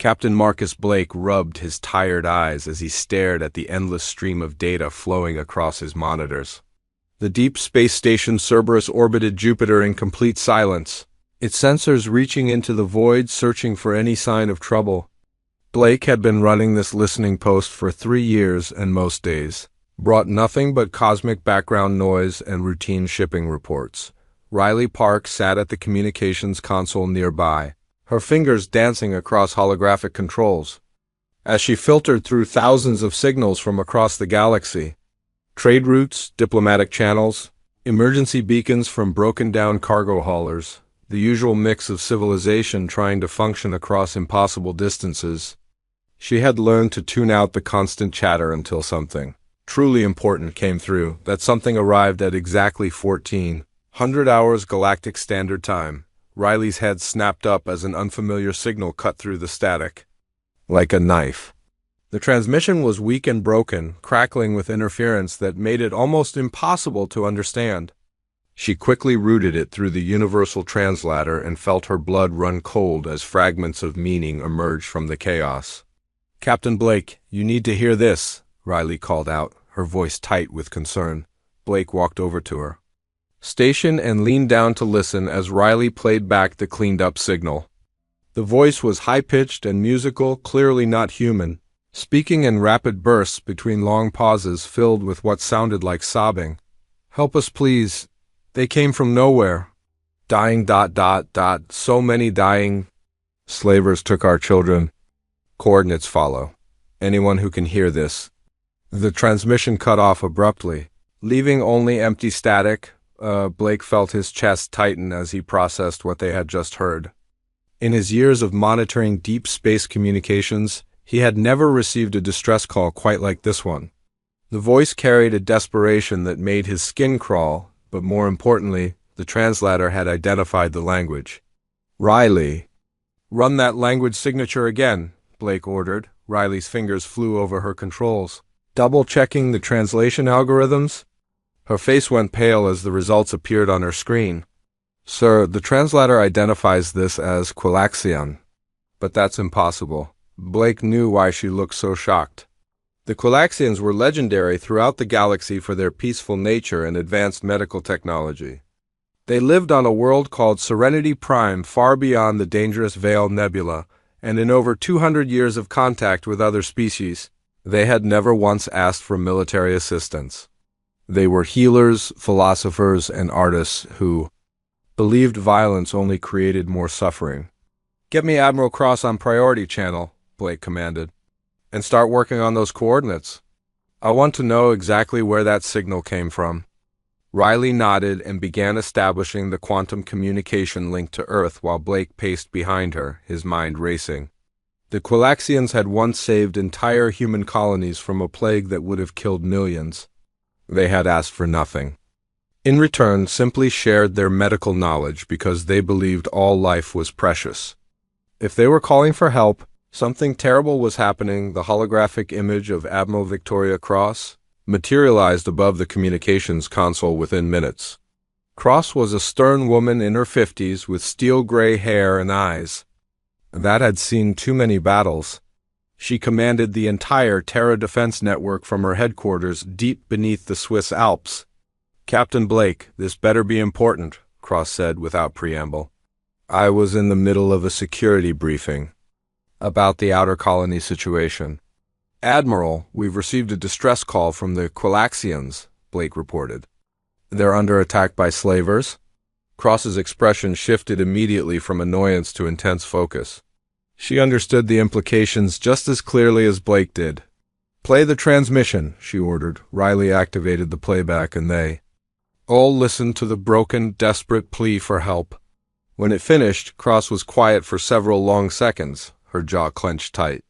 Captain Marcus Blake rubbed his tired eyes as he stared at the endless stream of data flowing across his monitors. The deep space station Cerberus orbited Jupiter in complete silence, its sensors reaching into the void searching for any sign of trouble. Blake had been running this listening post for 3 years, and most days brought nothing but cosmic background noise and routine shipping reports. Riley Park sat at the communications console nearby, her fingers dancing across holographic controls. As she filtered through thousands of signals from across the galaxy, trade routes, diplomatic channels, emergency beacons from broken-down cargo haulers, the usual mix of civilization trying to function across impossible distances, she had learned to tune out the constant chatter until something truly important came through. That something arrived at exactly 1400 hours Galactic Standard Time. Riley's head snapped up as an unfamiliar signal cut through the static. Like a knife. The transmission was weak and broken, crackling with interference that made it almost impossible to understand. She quickly routed it through the universal translator and felt her blood run cold as fragments of meaning emerged from the chaos. "Captain Blake, you need to hear this," Riley called out, her voice tight with concern. Blake walked over to her station and leaned down to listen as Riley played back the cleaned-up signal. The voice was high-pitched and musical, clearly not human, speaking in rapid bursts between long pauses filled with what sounded like sobbing. "Help us, please. They came from nowhere. Dying ... so many dying. Slavers took our children. Coordinates follow. Anyone who can hear this." The transmission cut off abruptly, leaving only empty static. Blake felt his chest tighten as he processed what they had just heard. In his years of monitoring deep space communications, he had never received a distress call quite like this one. The voice carried a desperation that made his skin crawl, but more importantly, the translator had identified the language. "Riley." "Run that language signature again," Blake ordered. Riley's fingers flew over her controls, double-checking the translation algorithms. Her face went pale as the results appeared on her screen. "Sir, the translator identifies this as Quilaxian." "But that's impossible." Blake knew why she looked so shocked. The Quilaxians were legendary throughout the galaxy for their peaceful nature and advanced medical technology. They lived on a world called Serenity Prime far beyond the dangerous Veil Nebula, and in over 200 years of contact with other species, they had never once asked for military assistance. They were healers, philosophers, and artists who believed violence only created more suffering. "Get me Admiral Cross on priority channel," Blake commanded, "and start working on those coordinates. I want to know exactly where that signal came from." Riley nodded and began establishing the quantum communication link to Earth while Blake paced behind her, his mind racing. The Quilaxians had once saved entire human colonies from a plague that would have killed millions. They had asked for nothing. In return, simply shared their medical knowledge because they believed all life was precious. If they were calling for help, something terrible was happening. The holographic image of Admiral Victoria Cross materialized above the communications console within minutes. Cross was a stern woman in her 50s with steel-gray hair and eyes that had seen too many battles. She commanded the entire Terra Defense Network from her headquarters deep beneath the Swiss Alps. "Captain Blake, this better be important," Cross said without preamble. "I was in the middle of a security briefing about the outer colony situation." "Admiral, we've received a distress call from the Quilaxians," Blake reported. "They're under attack by slavers?" Cross's expression shifted immediately from annoyance to intense focus. She understood the implications just as clearly as Blake did. "Play the transmission," she ordered. Riley activated the playback and they all listened to the broken, desperate plea for help. When it finished, Cross was quiet for several long seconds, her jaw clenched tight.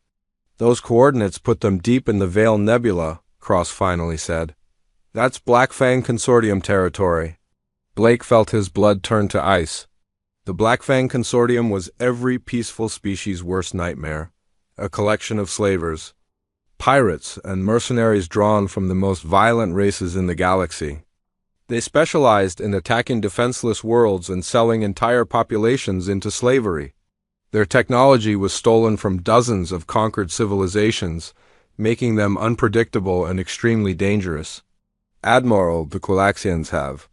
"Those coordinates put them deep in the Veil Nebula," Cross finally said. "That's Black Fang Consortium territory." Blake felt his blood turn to ice. The Black Fang Consortium was every peaceful species' worst nightmare, a collection of slavers, pirates, and mercenaries drawn from the most violent races in the galaxy. They specialized in attacking defenseless worlds and selling entire populations into slavery. Their technology was stolen from dozens of conquered civilizations, making them unpredictable and extremely dangerous. Admiral, the Quilaxians have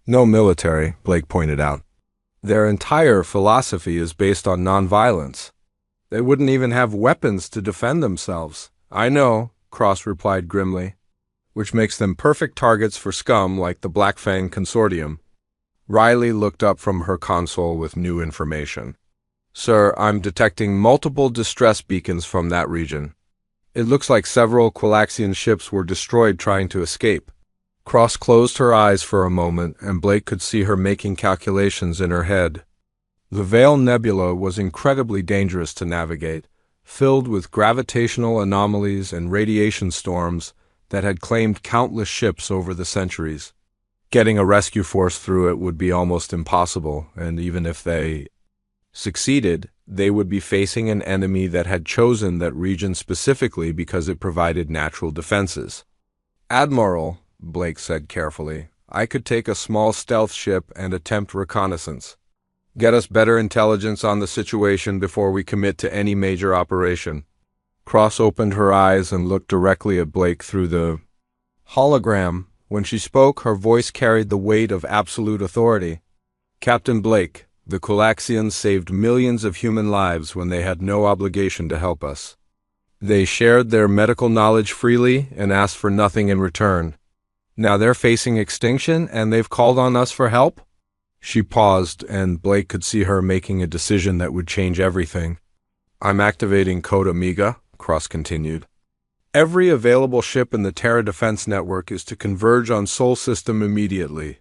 no military, Blake pointed out. Their entire philosophy is based on nonviolence. They wouldn't even have weapons to defend themselves. I know, Cross replied grimly, which makes them perfect targets for scum like the Black Fang Consortium. Riley looked up from her console with new information. Sir, I'm detecting multiple distress beacons from that region. It looks like several Quilaxian ships were destroyed trying to escape. Cross closed her eyes for a moment, and Blake could see her making calculations in her head. The Veil Nebula was incredibly dangerous to navigate, filled with gravitational anomalies and radiation storms that had claimed countless ships over the centuries. Getting a rescue force through it would be almost impossible, and even if they succeeded, they would be facing an enemy that had chosen that region specifically because it provided natural defenses. Admiral, Blake said carefully, I could take a small stealth ship and attempt reconnaissance. Get us better intelligence on the situation before we commit to any major operation. Cross opened her eyes and looked directly at Blake through the hologram. When she spoke, her voice carried the weight of absolute authority. Captain Blake, the Quilaxians saved millions of human lives when they had no obligation to help us. They shared their medical knowledge freely and asked for nothing in return. Now they're facing extinction and they've called on us for help? She paused, and Blake could see her making a decision that would change everything. I'm activating Code Omega, Cross continued. Every available ship in the Terra Defense Network is to converge on Sol System immediately.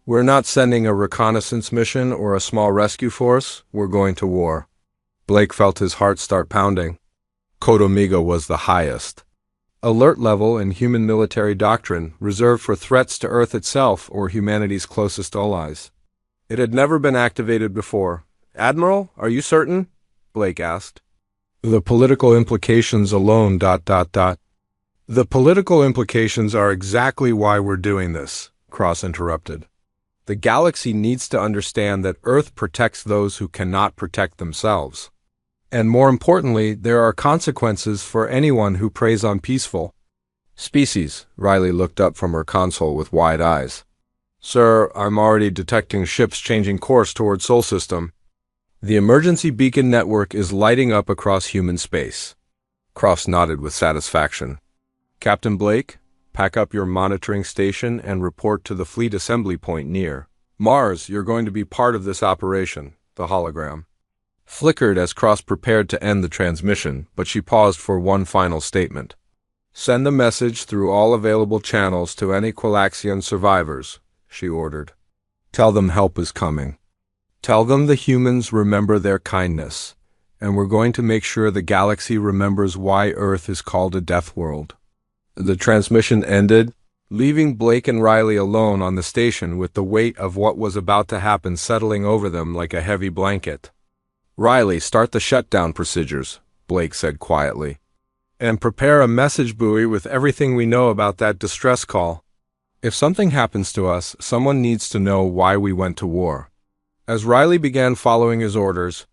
We're not sending a reconnaissance mission or a small rescue force, we're going to war. Blake felt his heart start pounding. Code Omega was the highest alert level in human military doctrine, reserved for threats to Earth itself or humanity's closest allies. It had never been activated before. Admiral, are you certain? Blake asked. The political implications alone, The political implications are exactly why we're doing this, Cross interrupted. The galaxy needs to understand that Earth protects those who cannot protect themselves. And more importantly, there are consequences for anyone who preys on peaceful species. Riley looked up from her console with wide eyes. Sir, I'm already detecting ships changing course toward Sol System. The emergency beacon network is lighting up across human space. Cross nodded with satisfaction. Captain Blake, pack up your monitoring station and report to the fleet assembly point near Mars. You're going to be part of this operation. The hologram flickered as Cross prepared to end the transmission, but she paused for one final statement. Send the message through all available channels to any Quilaxian survivors, she ordered. Tell them help is coming. Tell them the humans remember their kindness, and we're going to make sure the galaxy remembers why Earth is called a death world. The transmission ended, leaving Blake and Riley alone on the station with the weight of what was about to happen settling over them like a heavy blanket. Riley, start the shutdown procedures, Blake said quietly. And prepare a message buoy with everything we know about that distress call. If something happens to us, someone needs to know why we went to war. As Riley began following his orders,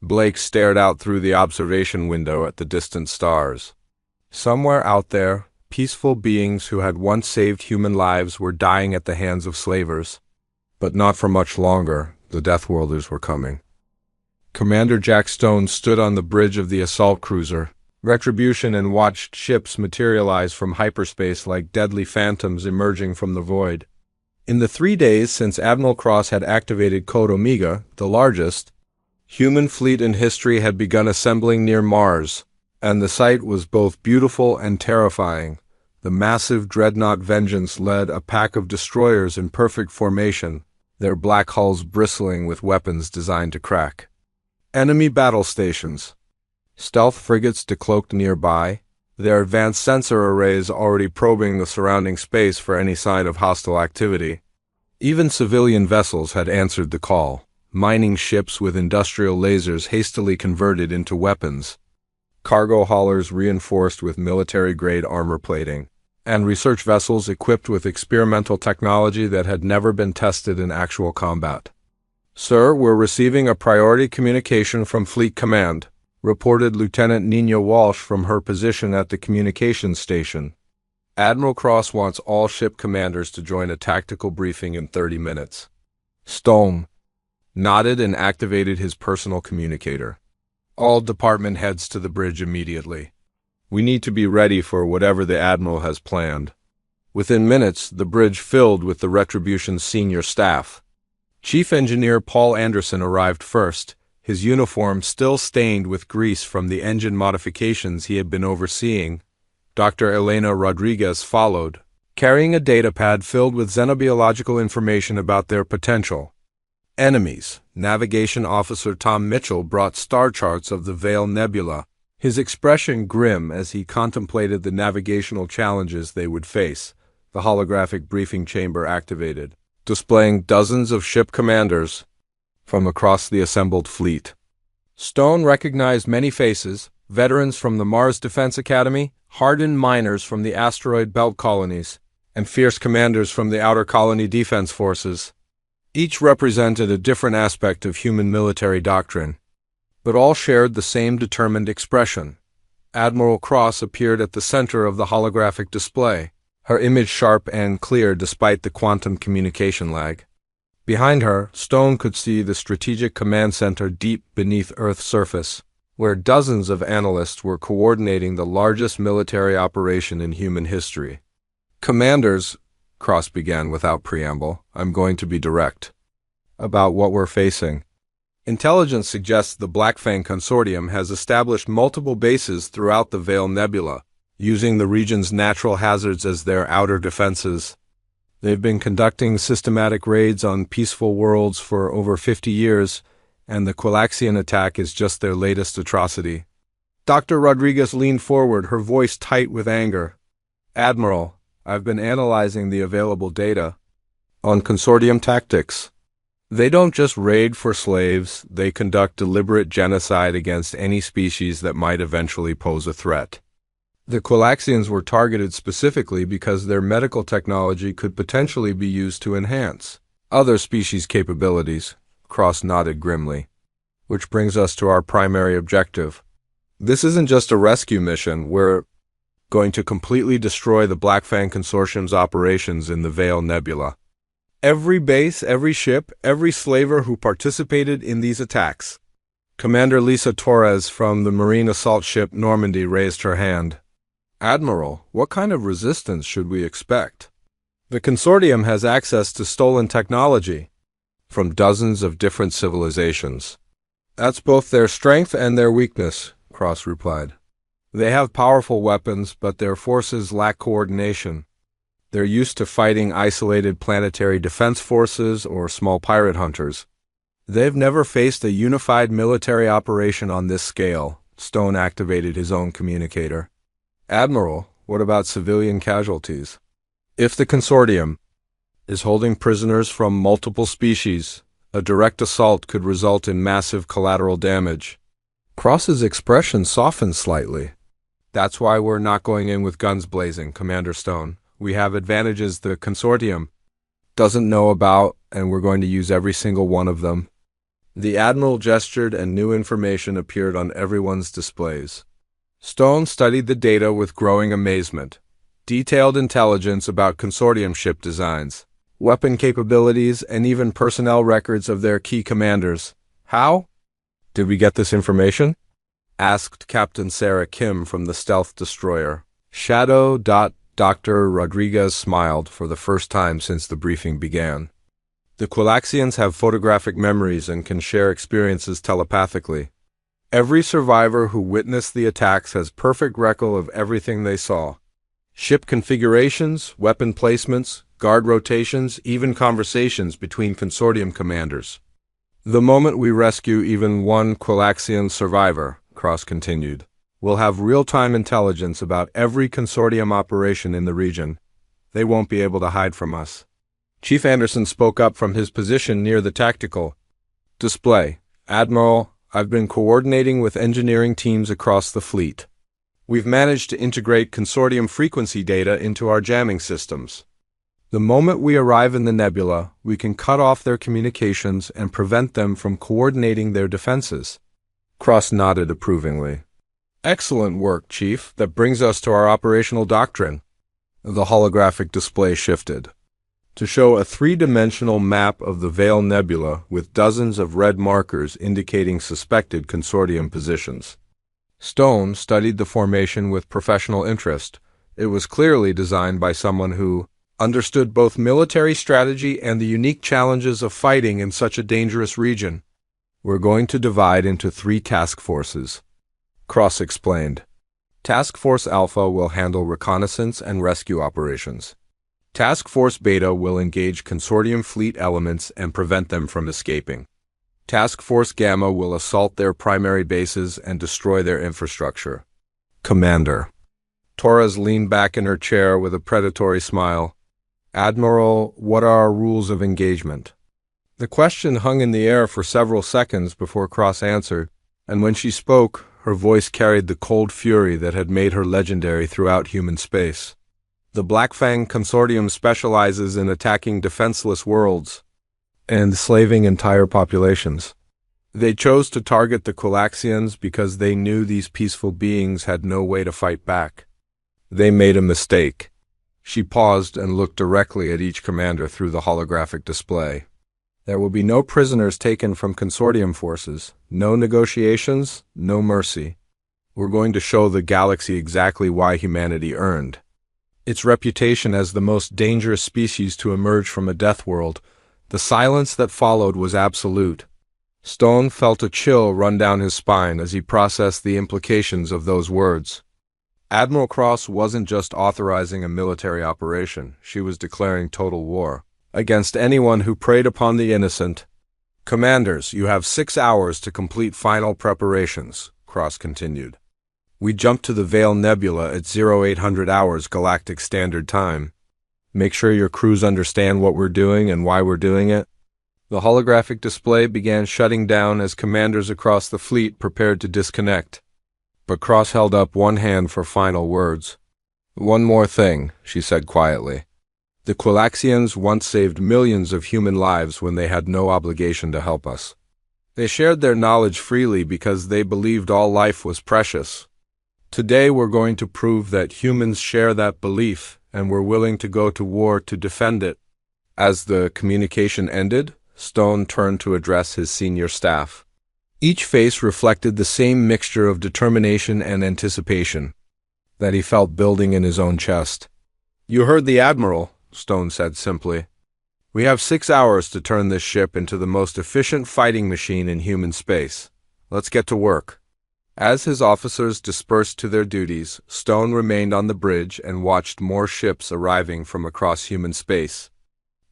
Blake stared out through the observation window at the distant stars. Somewhere out there, peaceful beings who had once saved human lives were dying at the hands of slavers. But not for much longer. The Deathworlders were coming. Commander Jack Stone stood on the bridge of the assault cruiser, Retribution, and watched ships materialize from hyperspace like deadly phantoms emerging from the void. In the 3 days since Admiral Cross had activated Code Omega, the largest human fleet in history had begun assembling near Mars, and the sight was both beautiful and terrifying. The massive dreadnought Vengeance led a pack of destroyers in perfect formation, their black hulls bristling with weapons designed to crack enemy battle stations. Stealth frigates decloaked nearby, their advanced sensor arrays already probing the surrounding space for any sign of hostile activity. Even civilian vessels had answered the call, mining ships with industrial lasers hastily converted into weapons, cargo haulers reinforced with military-grade armor plating, and research vessels equipped with experimental technology that had never been tested in actual combat. Sir, we're receiving a priority communication from Fleet Command, reported Lieutenant Nina Walsh from her position at the communications station. Admiral Cross wants all ship commanders to join a tactical briefing in 30 minutes. Stone nodded and activated his personal communicator. All department heads to the bridge immediately. We need to be ready for whatever the Admiral has planned. Within minutes, the bridge filled with the Retribution's senior staff. Chief Engineer Paul Anderson arrived first, his uniform still stained with grease from the engine modifications he had been overseeing. Dr. Elena Rodriguez followed, carrying a datapad filled with xenobiological information about their potential enemies. Navigation Officer Tom Mitchell brought star charts of the Veil Nebula, his expression grim as he contemplated the navigational challenges they would face. The holographic briefing chamber activated, displaying dozens of ship commanders from across the assembled fleet. Stone recognized many faces, veterans from the Mars Defense Academy, hardened miners from the asteroid belt colonies, and fierce commanders from the Outer Colony Defense Forces. Each represented a different aspect of human military doctrine, but all shared the same determined expression. Admiral Cross appeared at the center of the holographic display, her image sharp and clear despite the quantum communication lag. Behind her, Stone could see the Strategic Command Center deep beneath Earth's surface, where dozens of analysts were coordinating the largest military operation in human history. Commanders, Cross began without preamble, I'm going to be direct about what we're facing. Intelligence suggests the Black Fang Consortium has established multiple bases throughout the Veil Nebula, using the region's natural hazards as their outer defenses. They've been conducting systematic raids on peaceful worlds for over 50 years, and the Quilaxian attack is just their latest atrocity. Dr. Rodriguez leaned forward, her voice tight with anger. Admiral, I've been analyzing the available data on consortium tactics. They don't just raid for slaves, they conduct deliberate genocide against any species that might eventually pose a threat. The Quilaxians were targeted specifically because their medical technology could potentially be used to enhance other species' capabilities. Cross nodded grimly. Which brings us to our primary objective. This isn't just a rescue mission, we're going to completely destroy the Black Fang Consortium's operations in the Veil Nebula. Every base, every ship, every slaver who participated in these attacks. Commander Lisa Torres from the Marine assault ship Normandy raised her hand. Admiral, what kind of resistance should we expect? The consortium has access to stolen technology from dozens of different civilizations. That's both their strength and their weakness, Cross replied. They have powerful weapons, but their forces lack coordination. They're used to fighting isolated planetary defense forces or small pirate hunters. They've never faced a unified military operation on this scale. Stone activated his own communicator. Admiral, what about civilian casualties? If the consortium is holding prisoners from multiple species, a direct assault could result in massive collateral damage. Cross's expression softened slightly. That's why we're not going in with guns blazing, Commander Stone. We have advantages the consortium doesn't know about, and we're going to use every single one of them. The Admiral gestured and new information appeared on everyone's displays. Stone studied the data with growing amazement. Detailed intelligence about consortium ship designs, weapon capabilities, and even personnel records of their key commanders. How did we get this information? Asked Captain Sarah Kim from the stealth destroyer. Shadow. Dr. Rodriguez smiled for the first time since the briefing began. The Quilaxians have photographic memories and can share experiences telepathically. Every survivor who witnessed the attacks has perfect record of everything they saw. Ship configurations, weapon placements, guard rotations, even conversations between consortium commanders. The moment we rescue even one Quilaxian survivor, Cross continued, we'll have real-time intelligence about every consortium operation in the region. They won't be able to hide from us. Chief Anderson spoke up from his position near the tactical display. Admiral, I've been coordinating with engineering teams across the fleet. We've managed to integrate consortium frequency data into our jamming systems. The moment we arrive in the nebula, we can cut off their communications and prevent them from coordinating their defenses. Cross nodded approvingly. Excellent work, Chief. That brings us to our operational doctrine. The holographic display shifted to show a three-dimensional map of the Veil Nebula with dozens of red markers indicating suspected consortium positions. Stone studied the formation with professional interest. It was clearly designed by someone who understood both military strategy and the unique challenges of fighting in such a dangerous region. We're going to divide into 3 task forces, Cross explained. Task Force Alpha will handle reconnaissance and rescue operations. Task Force Beta will engage consortium fleet elements and prevent them from escaping. Task Force Gamma will assault their primary bases and destroy their infrastructure. Commander. Torres leaned back in her chair with a predatory smile. Admiral, what are our rules of engagement? The question hung in the air for several seconds before Cross answered, and when she spoke, her voice carried the cold fury that had made her legendary throughout human space. The Black Fang Consortium specializes in attacking defenseless worlds and enslaving entire populations. They chose to target the Quilaxians because they knew these peaceful beings had no way to fight back. They made a mistake. She paused and looked directly at each commander through the holographic display. There will be no prisoners taken from consortium forces, no negotiations, no mercy. We're going to show the galaxy exactly why humanity earned its reputation as the most dangerous species to emerge from a death world. The silence that followed was absolute. Stone felt a chill run down his spine as he processed the implications of those words. Admiral Cross wasn't just authorizing a military operation, she was declaring total war against anyone who preyed upon the innocent. Commanders, you have 6 hours to complete final preparations, Cross continued. We jump to the Veil Nebula at 0800 hours Galactic Standard Time. Make sure your crews understand what we're doing and why we're doing it. The holographic display began shutting down as commanders across the fleet prepared to disconnect. But Cross held up one hand for final words. One more thing, she said quietly. The Quilaxians once saved millions of human lives when they had no obligation to help us. They shared their knowledge freely because they believed all life was precious. Today we're going to prove that humans share that belief, and we're willing to go to war to defend it. As the communication ended, Stone turned to address his senior staff. Each face reflected the same mixture of determination and anticipation that he felt building in his own chest. You heard the Admiral, Stone said simply. We have 6 hours to turn this ship into the most efficient fighting machine in human space. Let's get to work. As his officers dispersed to their duties, Stone remained on the bridge and watched more ships arriving from across human space.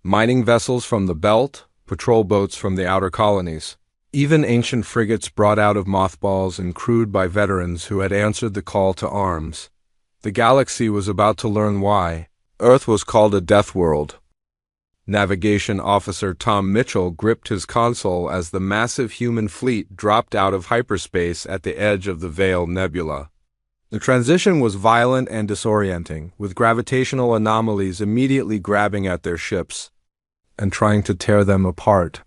Mining vessels from the Belt, patrol boats from the outer colonies, even ancient frigates brought out of mothballs and crewed by veterans who had answered the call to arms. The galaxy was about to learn why Earth was called a death world. Navigation Officer Tom Mitchell gripped his console as the massive human fleet dropped out of hyperspace at the edge of the Veil Nebula. The transition was violent and disorienting, with gravitational anomalies immediately grabbing at their ships and trying to tear them apart.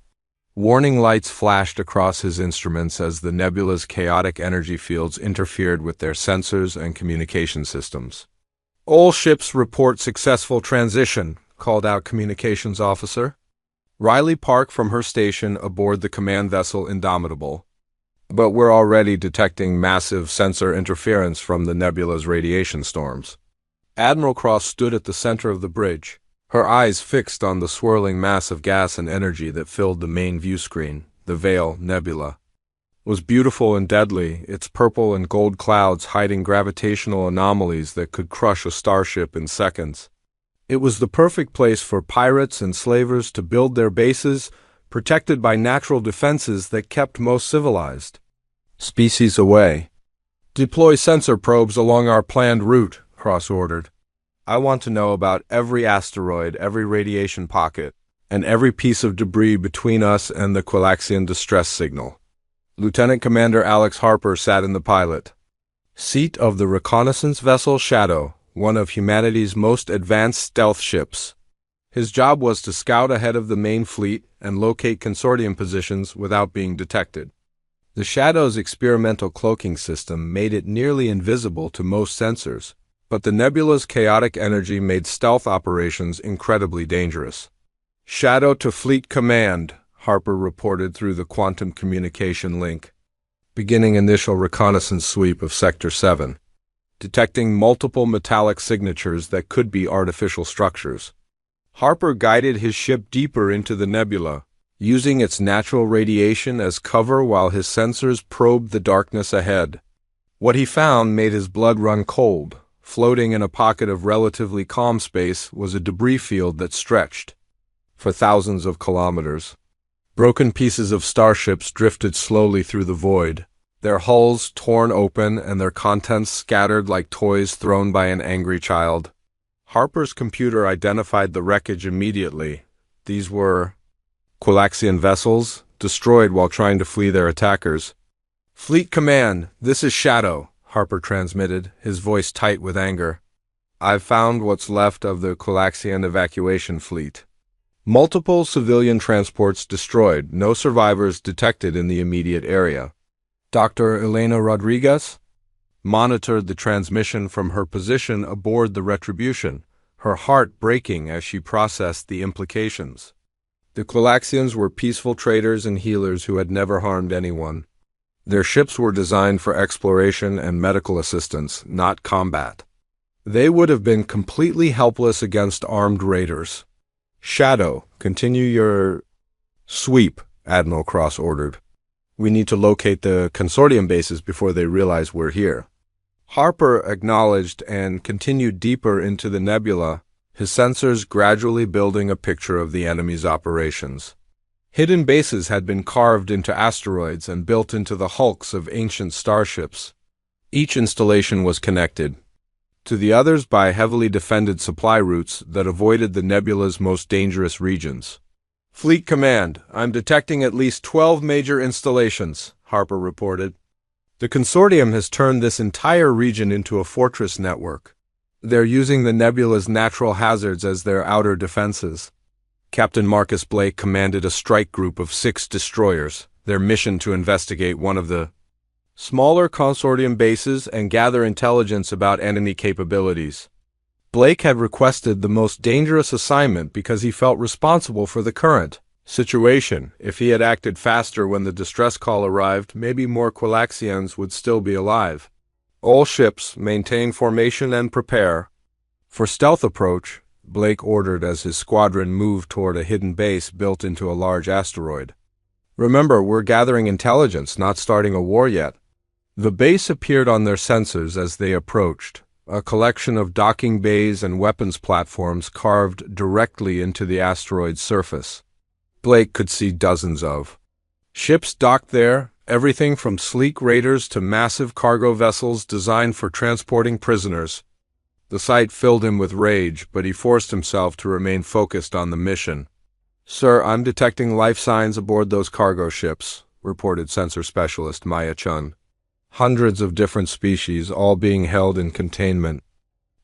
Warning lights flashed across his instruments as the nebula's chaotic energy fields interfered with their sensors and communication systems. All ships report successful transition, called out Communications Officer Riley Park from her station aboard the command vessel Indomitable. But we're already detecting massive sensor interference from the nebula's radiation storms. Admiral Cross stood at the center of the bridge, her eyes fixed on the swirling mass of gas and energy that filled the main view screen. The Veil Nebula was beautiful and deadly, its purple and gold clouds hiding gravitational anomalies that could crush a starship in seconds. It was the perfect place for pirates and slavers to build their bases, protected by natural defenses that kept most civilized species away. Deploy sensor probes along our planned route, Cross ordered. I want to know about every asteroid, every radiation pocket, and every piece of debris between us and the Quilaxian distress signal. Lieutenant Commander Alex Harper sat in the pilot seat of the reconnaissance vessel Shadow, one of humanity's most advanced stealth ships. His job was to scout ahead of the main fleet and locate consortium positions without being detected. The Shadow's experimental cloaking system made it nearly invisible to most sensors, but the nebula's chaotic energy made stealth operations incredibly dangerous. "Shadow to Fleet Command," Harper reported through the quantum communication link. "Beginning initial reconnaissance sweep of Sector 7. Detecting multiple metallic signatures that could be artificial structures." Harper guided his ship deeper into the nebula, using its natural radiation as cover while his sensors probed the darkness ahead. What he found made his blood run cold. Floating in a pocket of relatively calm space was a debris field that stretched for thousands of kilometers. Broken pieces of starships drifted slowly through the void, their hulls torn open and their contents scattered like toys thrown by an angry child. Harper's computer identified the wreckage immediately. These were Quilaxian vessels, destroyed while trying to flee their attackers. "Fleet Command, this is Shadow," Harper transmitted, his voice tight with anger. "I've found what's left of the Quilaxian evacuation fleet. Multiple civilian transports destroyed, no survivors detected in the immediate area." Dr. Elena Rodriguez monitored the transmission from her position aboard the Retribution, her heart breaking as she processed the implications. The Quilaxians were peaceful traders and healers who had never harmed anyone. Their ships were designed for exploration and medical assistance, not combat. They would have been completely helpless against armed raiders. "Shadow, continue your sweep," Admiral Cross ordered. "We need to locate the consortium bases before they realize we're here." Harper acknowledged and continued deeper into the nebula, his sensors gradually building a picture of the enemy's operations. Hidden bases had been carved into asteroids and built into the hulks of ancient starships. Each installation was connected to the others by heavily defended supply routes that avoided the nebula's most dangerous regions. "Fleet Command, I'm detecting at least 12 major installations," Harper reported. "The consortium has turned this entire region into a fortress network. They're using the nebula's natural hazards as their outer defenses." Captain Marcus Blake commanded a strike group of 6 destroyers, their mission to investigate one of the smaller consortium bases and gather intelligence about enemy capabilities. Blake had requested the most dangerous assignment because he felt responsible for the current situation. If he had acted faster when the distress call arrived, maybe more Quilaxians would still be alive. "All ships, maintain formation and prepare for stealth approach," Blake ordered as his squadron moved toward a hidden base built into a large asteroid. "Remember, we're gathering intelligence, not starting a war yet." The base appeared on their sensors as they approached, a collection of docking bays and weapons platforms carved directly into the asteroid's surface. Blake could see dozens of ships docked there, everything from sleek raiders to massive cargo vessels designed for transporting prisoners. The sight filled him with rage, but he forced himself to remain focused on the mission. "Sir, I'm detecting life signs aboard those cargo ships," reported sensor specialist Maya Chun. "Hundreds of different species, all being held in containment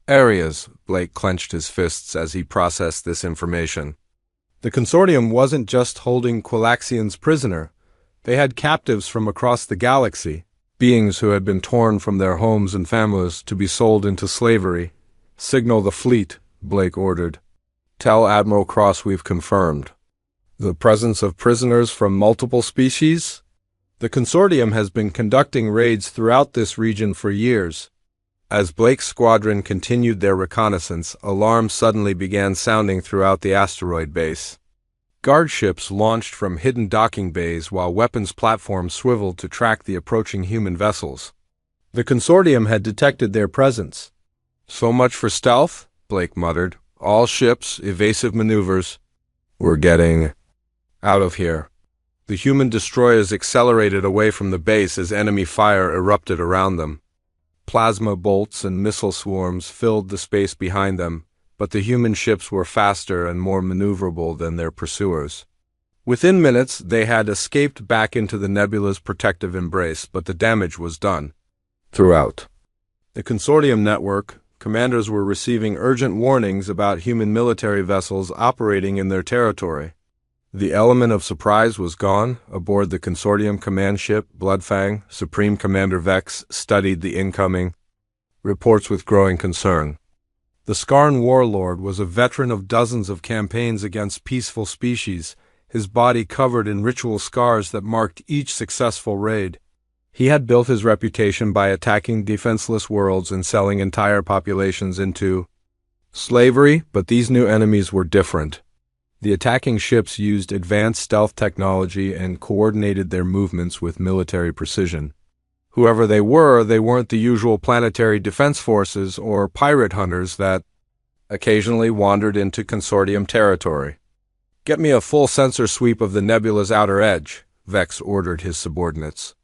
areas." Blake clenched his fists as he processed this information. The consortium wasn't just holding Quilaxians prisoner. They had captives from across the galaxy, beings who had been torn from their homes and families to be sold into slavery. "Signal the fleet," Blake ordered. "Tell Admiral Cross we've confirmed the presence of prisoners from multiple species." The consortium has been conducting raids throughout this region for years. As Blake's squadron continued their reconnaissance, alarms suddenly began sounding throughout the asteroid base. Guard ships launched from hidden docking bays while weapons platforms swiveled to track the approaching human vessels. The consortium had detected their presence. "So much for stealth," Blake muttered. "All ships, evasive maneuvers. We're getting out of here." The human destroyers accelerated away from the base as enemy fire erupted around them. Plasma bolts and missile swarms filled the space behind them, but the human ships were faster and more maneuverable than their pursuers. Within minutes, they had escaped back into the nebula's protective embrace, but the damage was done throughout the consortium network. commanders were receiving urgent warnings about human military vessels operating in their territory. The element of surprise was gone. Aboard the Consortium command ship, Bloodfang, Supreme Commander Vex studied the incoming reports with growing concern. The Skarn warlord was a veteran of dozens of campaigns against peaceful species, his body covered in ritual scars that marked each successful raid. He had built his reputation by attacking defenseless worlds and selling entire populations into slavery, but these new enemies were different. The attacking ships used advanced stealth technology and coordinated their movements with military precision. Whoever they weren't the usual planetary defense forces or pirate hunters that occasionally wandered into Consortium territory. "Get me a full sensor sweep of the nebula's outer edge," Vex ordered his subordinates.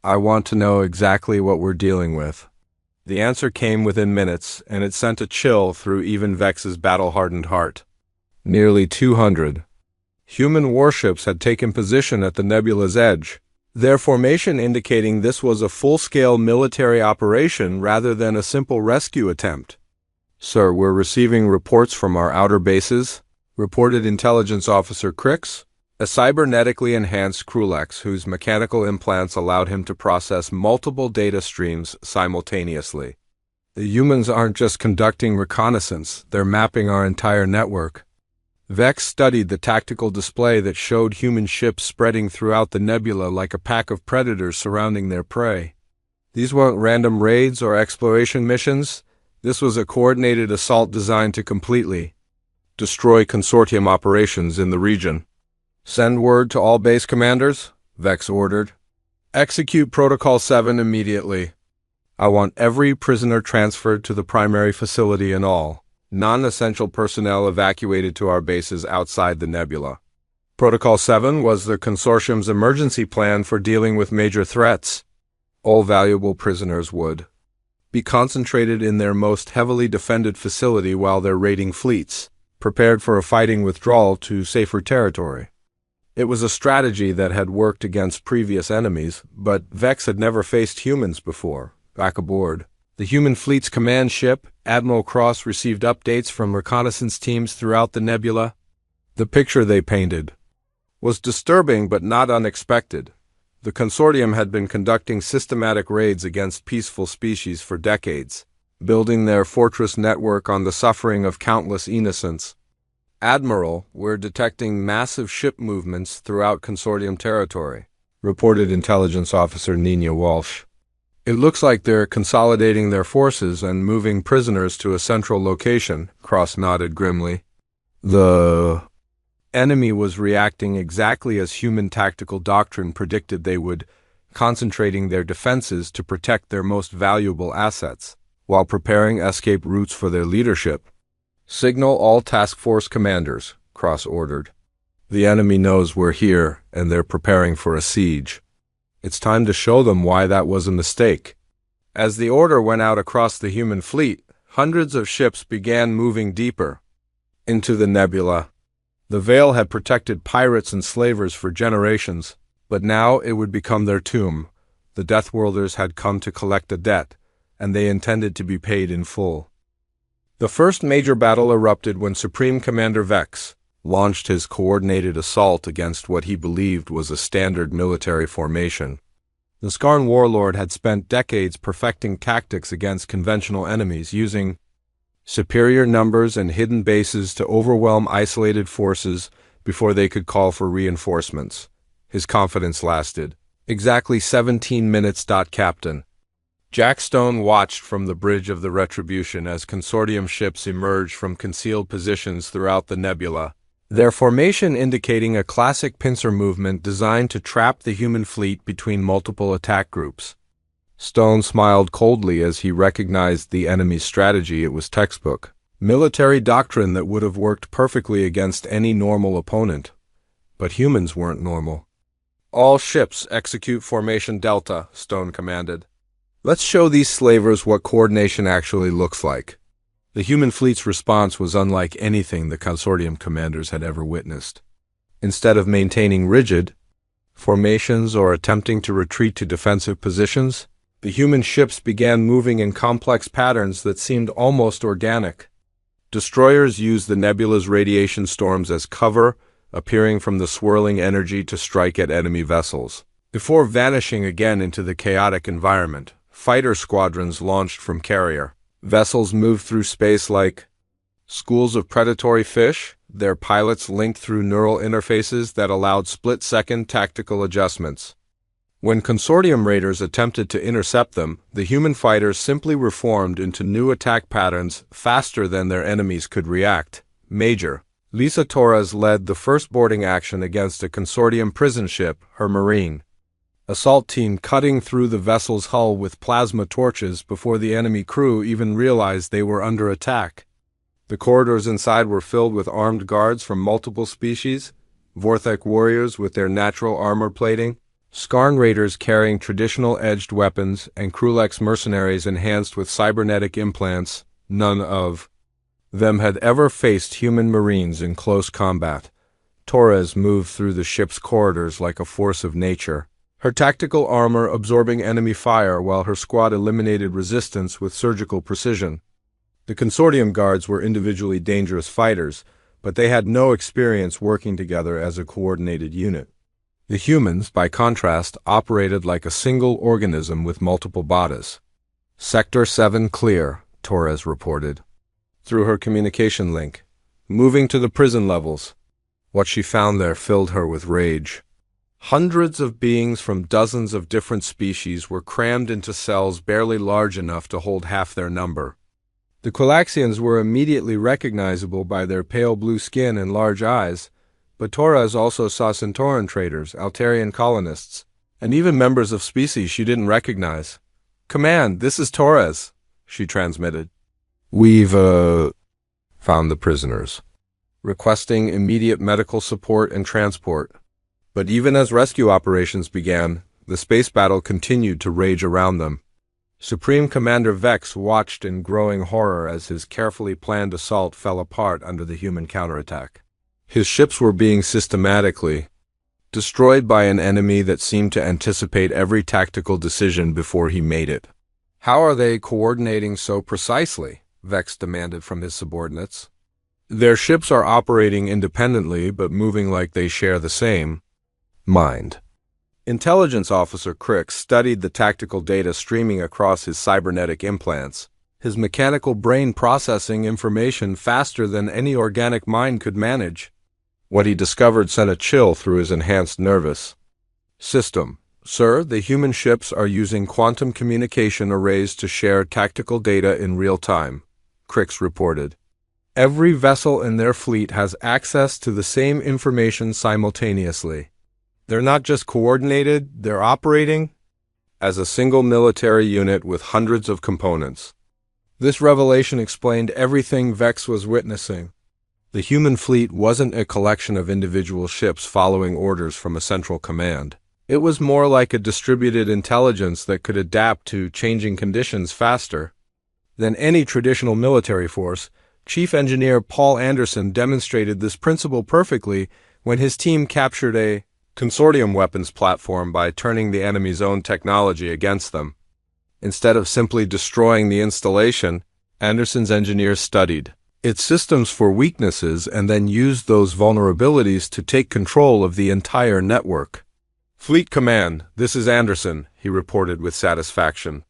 "I want to know exactly what we're dealing with." The answer came within minutes, and it sent a chill through even Vex's battle-hardened heart. Nearly 200 human warships had taken position at the nebula's edge, their formation indicating this was a full-scale military operation rather than a simple rescue attempt. "Sir, we're receiving reports from our outer bases," reported Intelligence Officer Crix, a cybernetically enhanced Krulek whose mechanical implants allowed him to process multiple data streams simultaneously. "The humans aren't just conducting reconnaissance, they're mapping our entire network." Vex studied the tactical display that showed human ships spreading throughout the nebula like a pack of predators surrounding their prey. These weren't random raids or exploration missions. This was a coordinated assault designed to completely destroy Consortium operations in the region. "Send word to all base commanders," Vex ordered. "Execute Protocol 7 immediately. I want every prisoner transferred to the primary facility and all non-essential personnel evacuated to our bases outside the nebula." Protocol 7 was the Consortium's emergency plan for dealing with major threats. All valuable prisoners would be concentrated in their most heavily defended facility while they're raiding fleets, prepared for a fighting withdrawal to safer territory. It was a strategy that had worked against previous enemies, but Vex had never faced humans before. Back aboard the human fleet's command ship, Admiral Cross received updates from reconnaissance teams throughout the nebula. The picture they painted was disturbing but not unexpected. The Consortium had been conducting systematic raids against peaceful species for decades, building their fortress network on the suffering of countless innocents. "Admiral, we're detecting massive ship movements throughout Consortium territory," reported Intelligence Officer Nina Walsh. "It looks like they're consolidating their forces and moving prisoners to a central location," Cross nodded grimly. The enemy was reacting exactly as human tactical doctrine predicted they would, concentrating their defenses to protect their most valuable assets, while preparing escape routes for their leadership. "Signal all task force commanders," Cross ordered. "The enemy knows we're here, and they're preparing for a siege. It's time to show them why that was a mistake." As the order went out across the human fleet, hundreds of ships began moving deeper into the nebula. The veil had protected pirates and slavers for generations, but now it would become their tomb. The Deathworlders had come to collect a debt, and they intended to be paid in full. The first major battle erupted when Supreme Commander Vex launched his coordinated assault against what he believed was a standard military formation. The Skarn warlord had spent decades perfecting tactics against conventional enemies, using superior numbers and hidden bases to overwhelm isolated forces before they could call for reinforcements. His confidence lasted exactly 17 minutes. Captain Jack Stone watched from the bridge of the Retribution as Consortium ships emerged from concealed positions throughout the nebula, their formation indicating a classic pincer movement designed to trap the human fleet between multiple attack groups. Stone smiled coldly as he recognized the enemy's strategy. It was textbook military doctrine that would have worked perfectly against any normal opponent. But humans weren't normal. "All ships execute Formation Delta," Stone commanded. "Let's show these slavers what coordination actually looks like." The human fleet's response was unlike anything the Consortium commanders had ever witnessed. Instead of maintaining rigid formations or attempting to retreat to defensive positions, The human ships began moving in complex patterns that seemed almost organic. Destroyers used the nebula's radiation storms as cover, appearing from the swirling energy to strike at enemy vessels. Before vanishing again into the chaotic environment, fighter squadrons launched from carrier. Vessels moved through space like schools of predatory fish, their pilots linked through neural interfaces that allowed split-second tactical adjustments. When consortium raiders attempted to intercept them, the human fighters simply reformed into new attack patterns faster than their enemies could react. Major Lisa Torres led the first boarding action against a consortium prison ship, her Marine assault team cutting through the vessel's hull with plasma torches before the enemy crew even realized they were under attack. The corridors inside were filled with armed guards from multiple species, Vorthek warriors with their natural armor plating, Skarn raiders carrying traditional edged weapons, and Krulex mercenaries enhanced with cybernetic implants. None of them had ever faced human marines in close combat. Torres moved through the ship's corridors like a force of nature, her tactical armor absorbing enemy fire while her squad eliminated resistance with surgical precision. The consortium guards were individually dangerous fighters, but they had no experience working together as a coordinated unit. The humans, by contrast, operated like a single organism with multiple bodies. Sector 7 clear, Torres reported, through her communication link, moving to the prison levels. What she found there filled her with rage. Hundreds of beings from dozens of different species were crammed into cells barely large enough to hold half their number. The Quilaxians were immediately recognizable by their pale blue skin and large eyes, but Torres also saw Centauran traders, Altarian colonists, and even members of species she didn't recognize. "Command, this is Torres," she transmitted. "We've, found the prisoners, requesting immediate medical support and transport." But even as rescue operations began, the space battle continued to rage around them. Supreme Commander Vex watched in growing horror as his carefully planned assault fell apart under the human counterattack. His ships were being systematically destroyed by an enemy that seemed to anticipate every tactical decision before he made it. "How are they coordinating so precisely?" Vex demanded from his subordinates. "Their ships are operating independently but moving like they share the same mind." Intelligence Officer Crick studied the tactical data streaming across his cybernetic implants, his mechanical brain processing information faster than any organic mind could manage. What he discovered sent a chill through his enhanced nervous system. "Sir, the human ships are using quantum communication arrays to share tactical data in real time," Crix reported. "Every vessel in their fleet has access to the same information simultaneously. They're not just coordinated, they're operating as a single military unit with hundreds of components." This revelation explained everything Vex was witnessing. The human fleet wasn't a collection of individual ships following orders from a central command. It was more like a distributed intelligence that could adapt to changing conditions faster than any traditional military force. Chief Engineer Paul Anderson demonstrated this principle perfectly when his team captured a consortium weapons platform by turning the enemy's own technology against them. Instead of simply destroying the installation, Anderson's engineers studied its systems for weaknesses and then used those vulnerabilities to take control of the entire network. "Fleet Command, this is Anderson," he reported with satisfaction.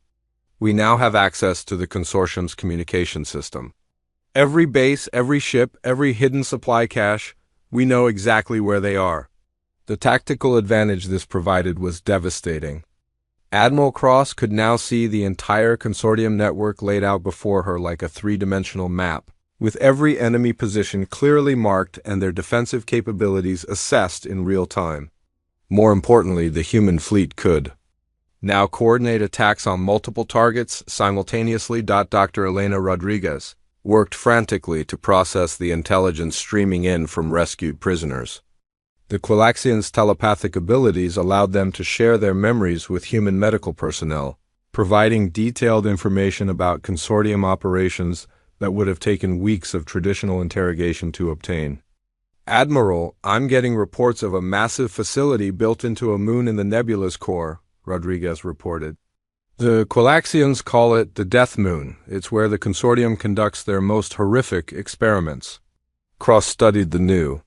"We now have access to the consortium's communication system. Every base, every ship, every hidden supply cache, we know exactly where they are." The tactical advantage this provided was devastating. Admiral Cross could now see the entire consortium network laid out before her like a three-dimensional map, with every enemy position clearly marked and their defensive capabilities assessed in real time. More importantly, the human fleet could now coordinate attacks on multiple targets simultaneously. Dr. Elena Rodriguez worked frantically to process the intelligence streaming in from rescued prisoners. The Quilaxians' telepathic abilities allowed them to share their memories with human medical personnel, providing detailed information about consortium operations that would have taken weeks of traditional interrogation to obtain. "Admiral, I'm getting reports of a massive facility built into a moon in the nebula's core," Rodriguez reported. The Quilaxians call it the Death Moon. It's where the consortium conducts their most horrific experiments. Cross studied the new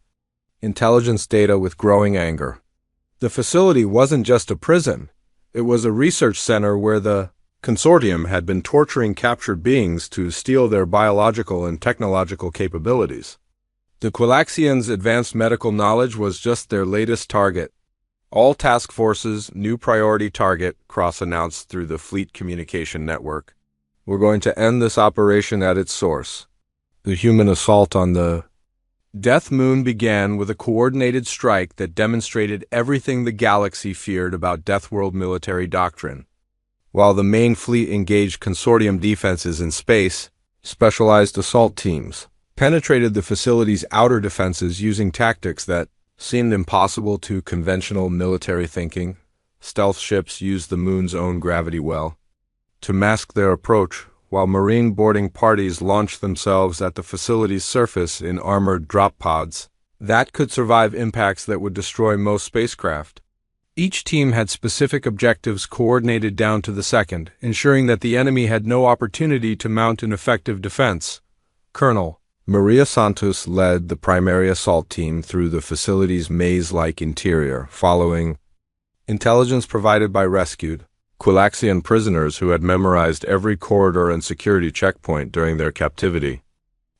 intelligence data with growing anger. The facility wasn't just a prison. It was a research center where the consortium had been torturing captured beings to steal their biological and technological capabilities. The Quilaxians' advanced medical knowledge was just their latest target. All task forces, new priority target, Cross announced through the Fleet Communication Network. We're going to end this operation at its source. The human assault on the Death Moon began with a coordinated strike that demonstrated everything the galaxy feared about Deathworld military doctrine. While the main fleet engaged consortium defenses in space, specialized assault teams penetrated the facility's outer defenses using tactics that seemed impossible to conventional military thinking. Stealth ships used the moon's own gravity well to mask their approach, while marine boarding parties launched themselves at the facility's surface in armored drop pods that could survive impacts that would destroy most spacecraft. Each team had specific objectives coordinated down to the second, ensuring that the enemy had no opportunity to mount an effective defense. Colonel Maria Santos led the primary assault team through the facility's maze-like interior, following intelligence provided by rescued Quilaxian prisoners who had memorized every corridor and security checkpoint during their captivity.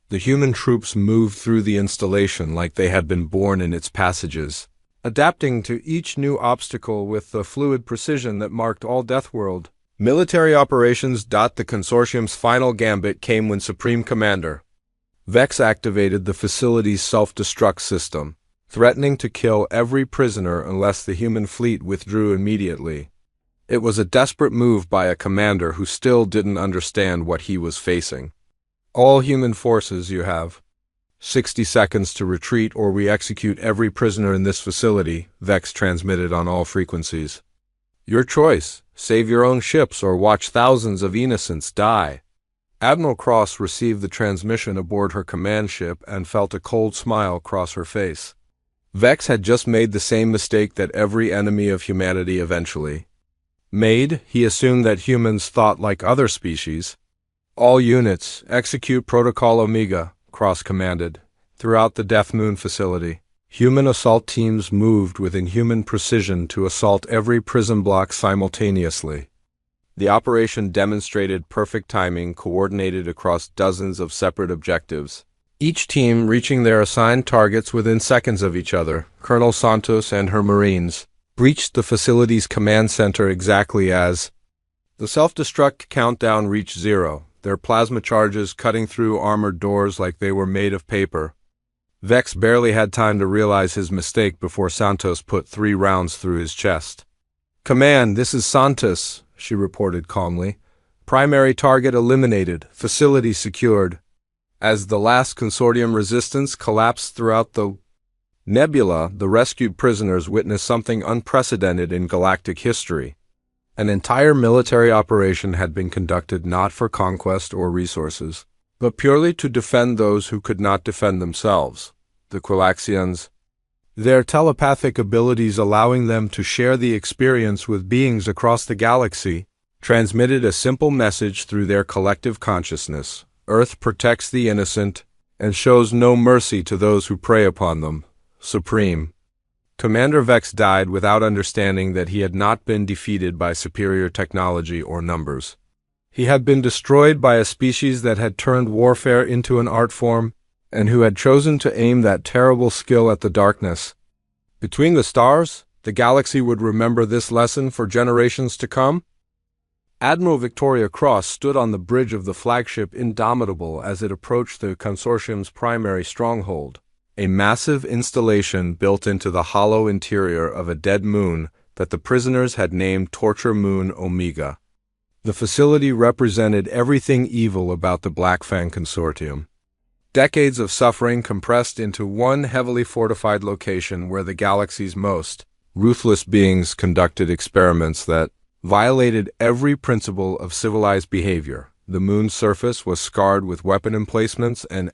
The human troops moved through the installation like they had been born in its passages, adapting to each new obstacle with the fluid precision that marked all Deathworld military operations. The consortium's final gambit came when Supreme Commander Vex activated the facility's self-destruct system, threatening to kill every prisoner unless the human fleet withdrew immediately. It was a desperate move by a commander who still didn't understand what he was facing. All human forces, you have 60 seconds to retreat or we execute every prisoner in this facility, Vex transmitted on all frequencies. Your choice, save your own ships or watch thousands of innocents die. Admiral Cross received the transmission aboard her command ship and felt a cold smile cross her face. Vex had just made the same mistake that every enemy of humanity eventually made. He assumed that humans thought like other species. All units, execute Protocol Omega, Cross commanded. Throughout the Death Moon facility, human assault teams moved with inhuman precision to assault every prison block simultaneously. The operation demonstrated perfect timing, coordinated across dozens of separate objectives, each team reaching their assigned targets within seconds of each other. Colonel Santos and her Marines breached the facility's command center exactly as the self-destruct countdown reached 0, their plasma charges cutting through armored doors like they were made of paper. Vex barely had time to realize his mistake before Santos put 3 rounds through his chest. "Command, this is Santos," she reported calmly. "Primary target eliminated, facility secured." As the last consortium resistance collapsed throughout the nebula, the rescued prisoners witnessed something unprecedented in galactic history. An entire military operation had been conducted not for conquest or resources, but purely to defend those who could not defend themselves. The Quilaxians, their telepathic abilities allowing them to share the experience with beings across the galaxy, transmitted a simple message through their collective consciousness. Earth protects the innocent and shows no mercy to those who prey upon them. Supreme Commander Vex died without understanding that he had not been defeated by superior technology or numbers. He had been destroyed by a species that had turned warfare into an art form, and who had chosen to aim that terrible skill at the darkness. Between the stars, the galaxy would remember this lesson for generations to come. Admiral Victoria Cross stood on the bridge of the flagship Indomitable as it approached the consortium's primary stronghold, a massive installation built into the hollow interior of a dead moon that the prisoners had named Torture Moon Omega. The facility represented everything evil about the Blackfang Consortium. Decades of suffering compressed into one heavily fortified location where the galaxy's most ruthless beings conducted experiments that violated every principle of civilized behavior. The moon's surface was scarred with weapon emplacements and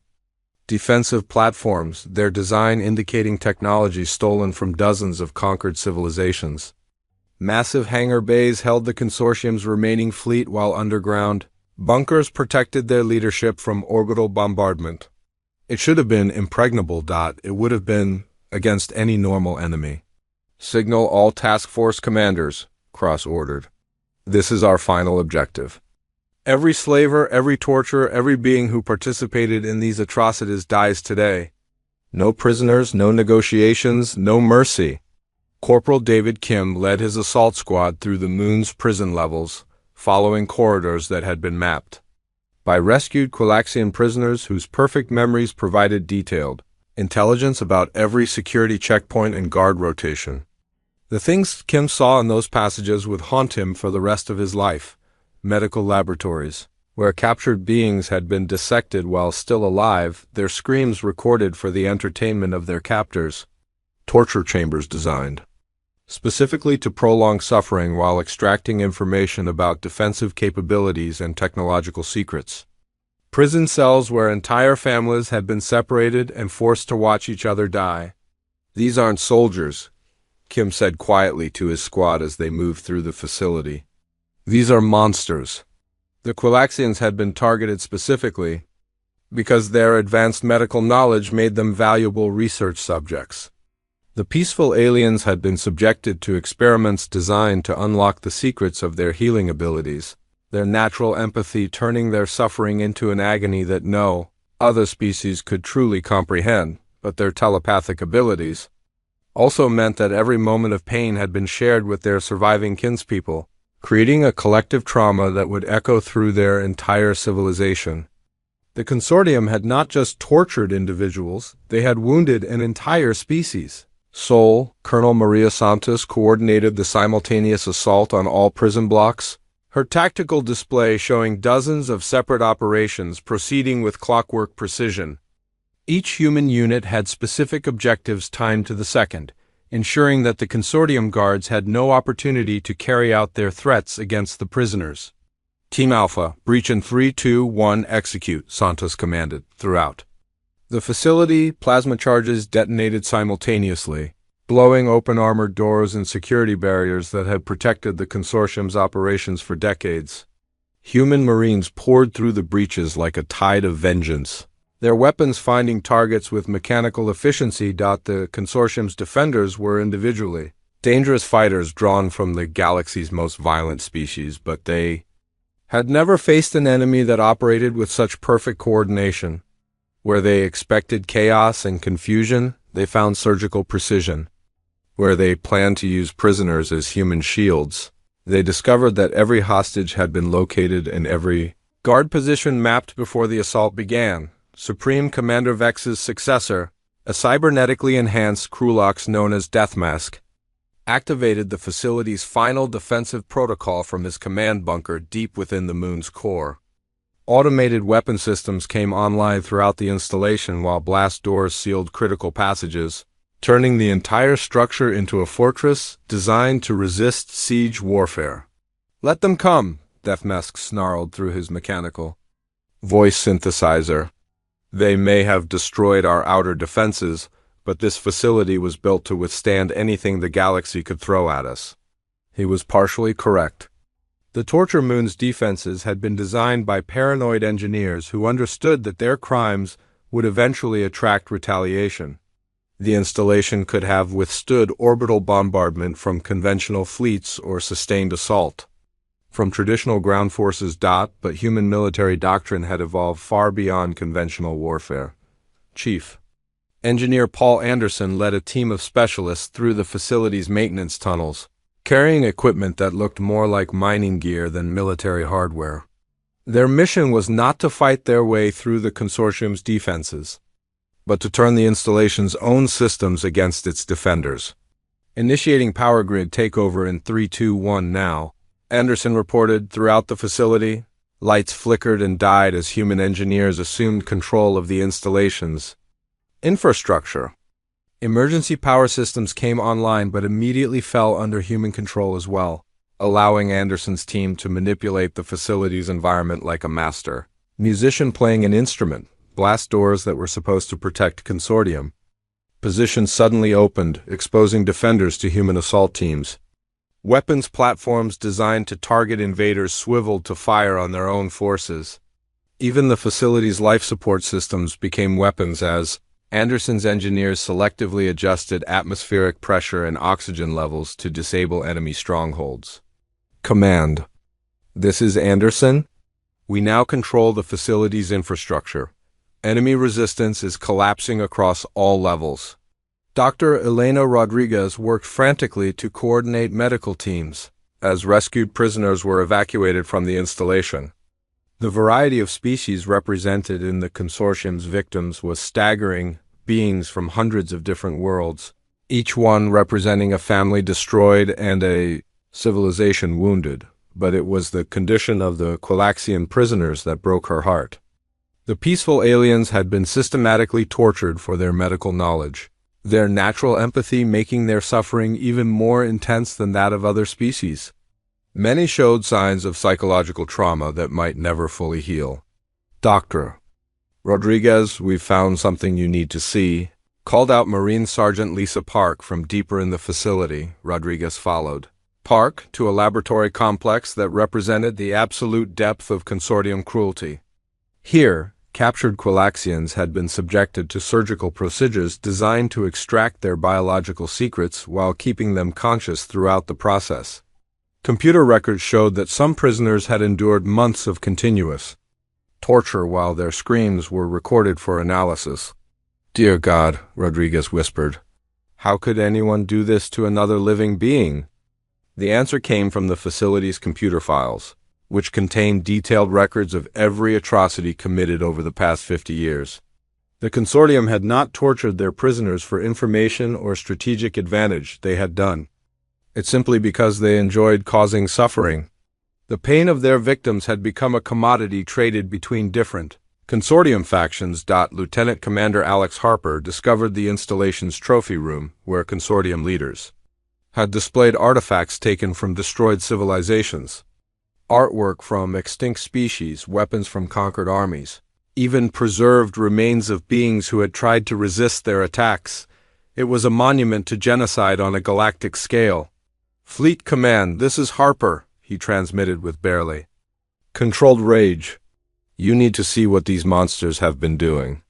defensive platforms, their design indicating technology stolen from dozens of conquered civilizations. Massive hangar bays held the consortium's remaining fleet, while underground bunkers protected their leadership from orbital bombardment. It should have been impregnable. It would have been against any normal enemy. "Signal all task force commanders," Cross ordered. "This is our final objective. Every slaver, every torturer, every being who participated in these atrocities dies today. No prisoners, no negotiations, no mercy." Corporal David Kim led his assault squad through the moon's prison levels, following corridors that had been mapped by rescued Quilaxian prisoners whose perfect memories provided detailed intelligence about every security checkpoint and guard rotation. The things Kim saw in those passages would haunt him for the rest of his life. Medical laboratories, where captured beings had been dissected while still alive, their screams recorded for the entertainment of their captors. Torture chambers designed specifically to prolong suffering while extracting information about defensive capabilities and technological secrets. Prison cells where entire families had been separated and forced to watch each other die. "These aren't soldiers," Kim said quietly to his squad as they moved through the facility. "These are monsters." The Quilaxians had been targeted specifically because their advanced medical knowledge made them valuable research subjects. The peaceful aliens had been subjected to experiments designed to unlock the secrets of their healing abilities, their natural empathy turning their suffering into an agony that no other species could truly comprehend, but their telepathic abilities also meant that every moment of pain had been shared with their surviving kinspeople, creating a collective trauma that would echo through their entire civilization. The consortium had not just tortured individuals, they had wounded an entire species. Sol, Colonel Maria Santos, coordinated the simultaneous assault on all prison blocks, her tactical display showing dozens of separate operations proceeding with clockwork precision. Each human unit had specific objectives timed to the second, ensuring that the consortium guards had no opportunity to carry out their threats against the prisoners. "Team Alpha, breach in 3, 2, 1, execute," Santos commanded throughout the facility. Plasma charges detonated simultaneously, blowing open armored doors and security barriers that had protected the consortium's operations for decades. Human Marines poured through the breaches like a tide of vengeance, their weapons finding targets with mechanical efficiency. The consortium's defenders were individually dangerous fighters drawn from the galaxy's most violent species, but they had never faced an enemy that operated with such perfect coordination. Where they expected chaos and confusion, they found surgical precision. Where they planned to use prisoners as human shields, they discovered that every hostage had been located and every guard position mapped before the assault began. Supreme Commander Vex's successor, a cybernetically enhanced Krulok known as Deathmask, activated the facility's final defensive protocol from his command bunker deep within the moon's core. Automated weapon systems came online throughout the installation while blast doors sealed critical passages, turning the entire structure into a fortress designed to resist siege warfare. "Let them come," Deathmask snarled through his mechanical voice synthesizer. "They may have destroyed our outer defenses, but this facility was built to withstand anything the galaxy could throw at us." He was partially correct. The Torture Moon's defenses had been designed by paranoid engineers who understood that their crimes would eventually attract retaliation. The installation could have withstood orbital bombardment from conventional fleets or sustained assault from traditional ground forces. But human military doctrine had evolved far beyond conventional warfare. Chief Engineer Paul Anderson led a team of specialists through the facility's maintenance tunnels, carrying equipment that looked more like mining gear than military hardware. Their mission was not to fight their way through the consortium's defenses, but to turn the installation's own systems against its defenders. "Initiating power grid takeover in 3, 2, 1 now," Anderson reported. Throughout the facility, lights flickered and died as human engineers assumed control of the installation's infrastructure. Emergency power systems came online but immediately fell under human control as well, allowing Anderson's team to manipulate the facility's environment like a master musician playing an instrument. Blast doors that were supposed to protect consortium positions suddenly opened, exposing defenders to human assault teams. Weapons platforms designed to target invaders swiveled to fire on their own forces. Even the facility's life support systems became weapons as Anderson's engineers selectively adjusted atmospheric pressure and oxygen levels to disable enemy strongholds. Command: This is Anderson. We now control the facility's infrastructure. Enemy resistance is collapsing across all levels. Dr. Elena Rodriguez worked frantically to coordinate medical teams as rescued prisoners were evacuated from the installation. The variety of species represented in the consortium's victims was staggering, beings from hundreds of different worlds, each one representing a family destroyed and a civilization wounded. But it was the condition of the Quilaxian prisoners that broke her heart. The peaceful aliens had been systematically tortured for their medical knowledge, their natural empathy making their suffering even more intense than that of other species. Many showed signs of psychological trauma that might never fully heal. Dr. Rodriguez, we've found something you need to see, called out Marine Sergeant Lisa Park from deeper in the facility. Rodriguez followed Park to a laboratory complex that represented the absolute depth of consortium cruelty. Here, captured Quilaxians had been subjected to surgical procedures designed to extract their biological secrets while keeping them conscious throughout the process. Computer records showed that some prisoners had endured months of continuous torture while their screams were recorded for analysis. "Dear God," Rodriguez whispered, "how could anyone do this to another living being?" The answer came from the facility's computer files, which contained detailed records of every atrocity committed over the past 50 years. The consortium had not tortured their prisoners for information or strategic advantage. They had done it simply because they enjoyed causing suffering. The pain of their victims had become a commodity traded between different consortium factions. Lieutenant Commander Alex Harper discovered the installation's trophy room, where consortium leaders had displayed artifacts taken from destroyed civilizations, artwork from extinct species, weapons from conquered armies, even preserved remains of beings who had tried to resist their attacks. It was a monument to genocide on a galactic scale. "Fleet Command, this is Harper," he transmitted with barely controlled rage. "You need to see what these monsters have been doing.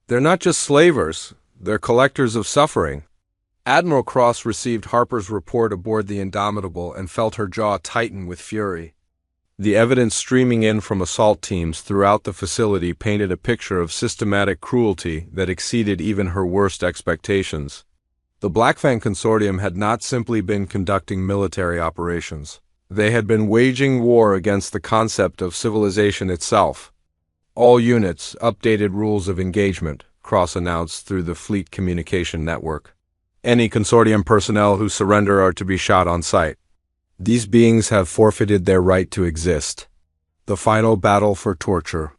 They're not just slavers, they're collectors of suffering." Admiral Cross received Harper's report aboard the Indomitable and felt her jaw tighten with fury. The evidence streaming in from assault teams throughout the facility painted a picture of systematic cruelty that exceeded even her worst expectations. The Blackfang Consortium had not simply been conducting military operations. They had been waging war against the concept of civilization itself. "All units, updated rules of engagement," Cross announced through the fleet communication network. "Any consortium personnel who surrender are to be shot on sight. These beings have forfeited their right to exist." The final battle for torture.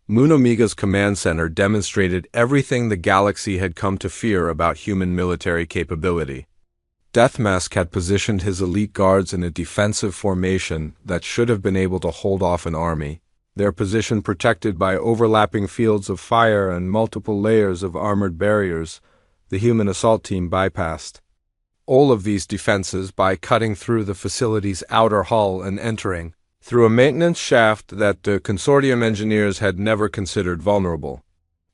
Moon Omega's command center demonstrated everything the galaxy had come to fear about human military capability. Deathmask had positioned his elite guards in a defensive formation that should have been able to hold off an army, their position protected by overlapping fields of fire and multiple layers of armored barriers the human assault team bypassed. All of these defenses by cutting through the facility's outer hull and entering through a maintenance shaft that the consortium engineers had never considered vulnerable.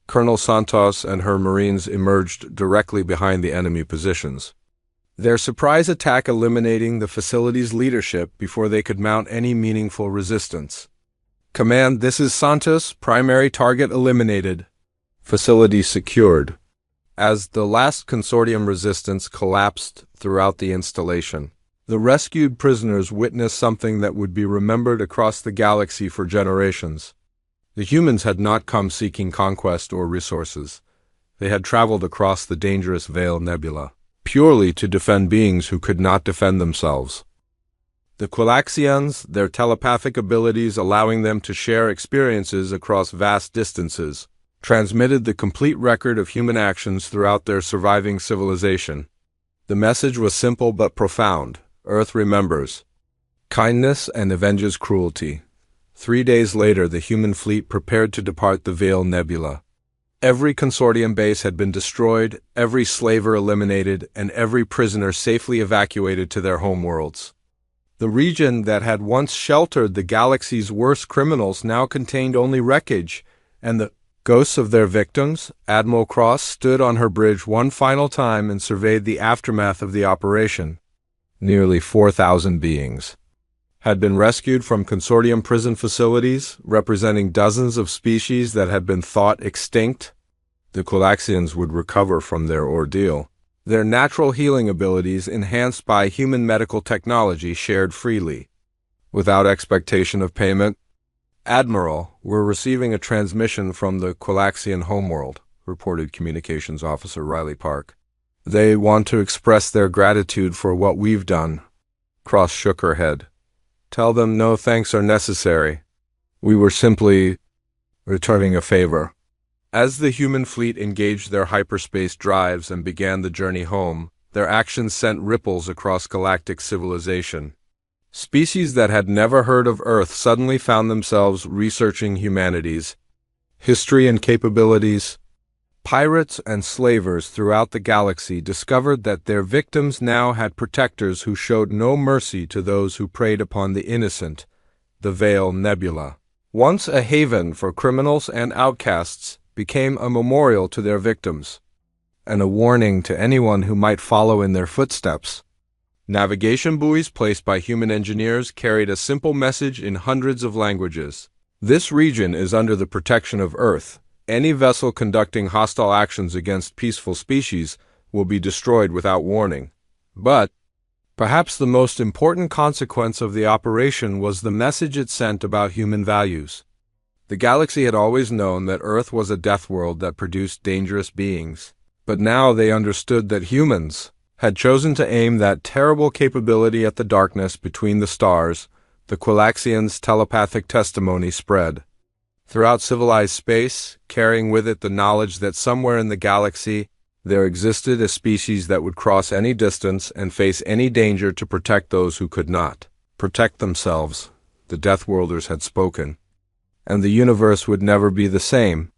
Colonel Santos and her Marines emerged directly behind the enemy positions, their surprise attack eliminating the facility's leadership before they could mount any meaningful resistance. "Command, this is Santos. Primary target eliminated. Facility secured." As the last consortium resistance collapsed throughout the installation, the rescued prisoners witnessed something that would be remembered across the galaxy for generations. The humans had not come seeking conquest or resources. They had traveled across the dangerous Veil Nebula purely to defend beings who could not defend themselves. The Quilaxians, their telepathic abilities allowing them to share experiences across vast distances, transmitted the complete record of human actions throughout their surviving civilization. The message was simple but profound. Earth remembers kindness and avenges cruelty. 3 days later, the human fleet prepared to depart the Veil Nebula. Every consortium base had been destroyed, every slaver eliminated, and every prisoner safely evacuated to their homeworlds. The region that had once sheltered the galaxy's worst criminals now contained only wreckage, and the ghosts of their victims. Admiral Cross stood on her bridge one final time and surveyed the aftermath of the operation. Nearly 4,000 beings had been rescued from consortium prison facilities, representing dozens of species that had been thought extinct. The Colaxians would recover from their ordeal, their natural healing abilities enhanced by human medical technology shared freely. Without expectation of payment, Admiral, we're receiving a transmission from the Colaxian homeworld, reported Communications Officer Riley Park. They want to express their gratitude for what we've done. Cross shook her head. Tell them no thanks are necessary. We were simply returning a favor. As the human fleet engaged their hyperspace drives and began the journey home, their actions sent ripples across galactic civilization. Species that had never heard of Earth suddenly found themselves researching humanity's history and capabilities. Pirates and slavers throughout the galaxy discovered that their victims now had protectors who showed no mercy to those who preyed upon the innocent. The Veil Nebula, once a haven for criminals and outcasts, became a memorial to their victims, and a warning to anyone who might follow in their footsteps. Navigation buoys placed by human engineers carried a simple message in hundreds of languages. This region is under the protection of Earth. Any vessel conducting hostile actions against peaceful species will be destroyed without warning. But perhaps the most important consequence of the operation was the message it sent about human values. The galaxy had always known that Earth was a death world that produced dangerous beings, but now they understood that humans had chosen to aim that terrible capability at the darkness between the stars. The Colaxians' telepathic testimony spread throughout civilized space, carrying with it the knowledge that somewhere in the galaxy there existed a species that would cross any distance and face any danger to protect those who could not protect themselves. The Deathworlders had spoken, and the universe would never be the same.